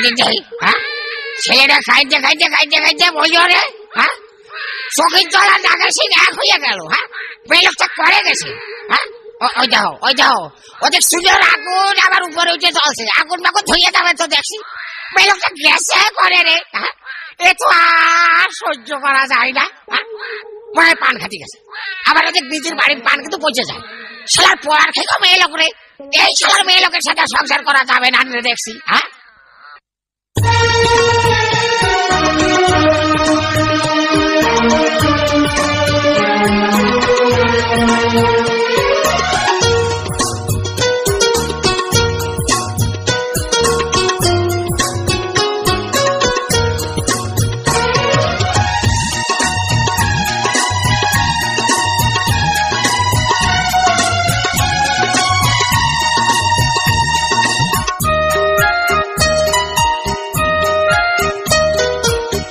দিতে হ্যাঁ ছেলেটা খাইতে খাইতে খাইতে খাইতে বললো রে হ্যাঁ চোখের তলা নাগাছি এক হয়ে গেল হ্যাঁ মেয়ে লোকটা করে গেছে হ্যাঁ ওই দেখো ওদের সুন্দর আগুন আবার উপরে উঠে চলছে আগুন বাগুন ধুয়ে যাবে তো দেখছি মেয়ে লোকটা গেছে করে রে হ্যাঁ এ তো আর সহ্য করা যায় না হ্যাঁ মনে হয় পান খাতে গেছে আবার ওদের নিজের বাড়ির পান কিন্তু পচে যায় শালার পড়ার খেয়ে মেয়ে লোক রে এই শালার মেয়ে লোকের সাথে সংসার করা যাবে না দেখছি হ্যাঁ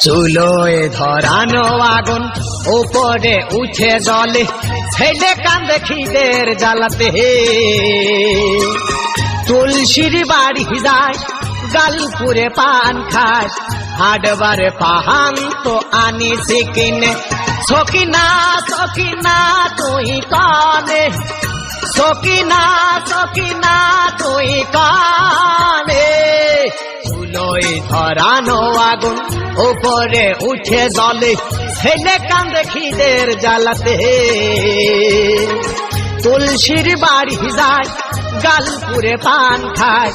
চুলোয় ধরানো আগুন উপরে উঠে জলে ছেলে কান্দে খিদের জ্বালাতে তুলসীর বাড়ি যায় গালপুরে পান খাস হাডবারে পাহান তো আনিছি কিনে সকিনা সকিনা তুই কানে সকিনা সকিনা তুই কানে চুলোয় ধরানো আগুন উপরে উঠে জলে ছেলে কান্দে খিদের জ্বালাতে তুলসীর বাড়ি যায় গালপুরে পান খায়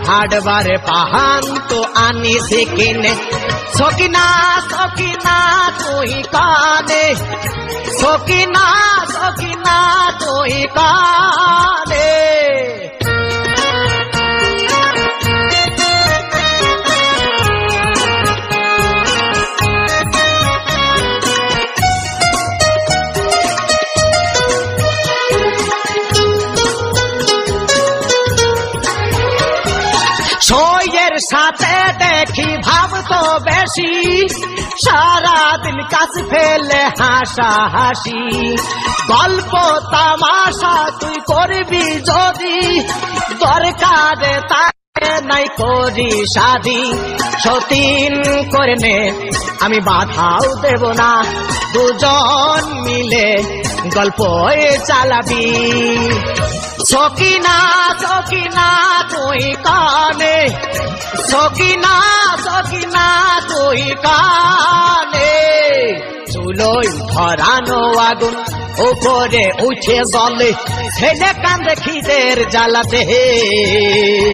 হাডবারে পাহান তো আনিছি কিনে সকিনা সকিনা তুই কানে সকিনা সকিনা তুই কানে সইয়ের সাথে দেখি ভাবতো বেশি সারাদিন কাজ ফেলে হাসা হাসি গল্প তামাশা তুই করবি যদি দরকারে তাকে নাই করি শাদি সতীন করে নে আমি বাধাও দেব না দুজন মিলে গল্প চালাবি সকিনা সকিনা তুই কানে সকিনা সকিনা তুই কানে চুলোয় ধরানো আগুন উপরে উঠে জলে ছেলে কান্দে খিদের জ্বালাতে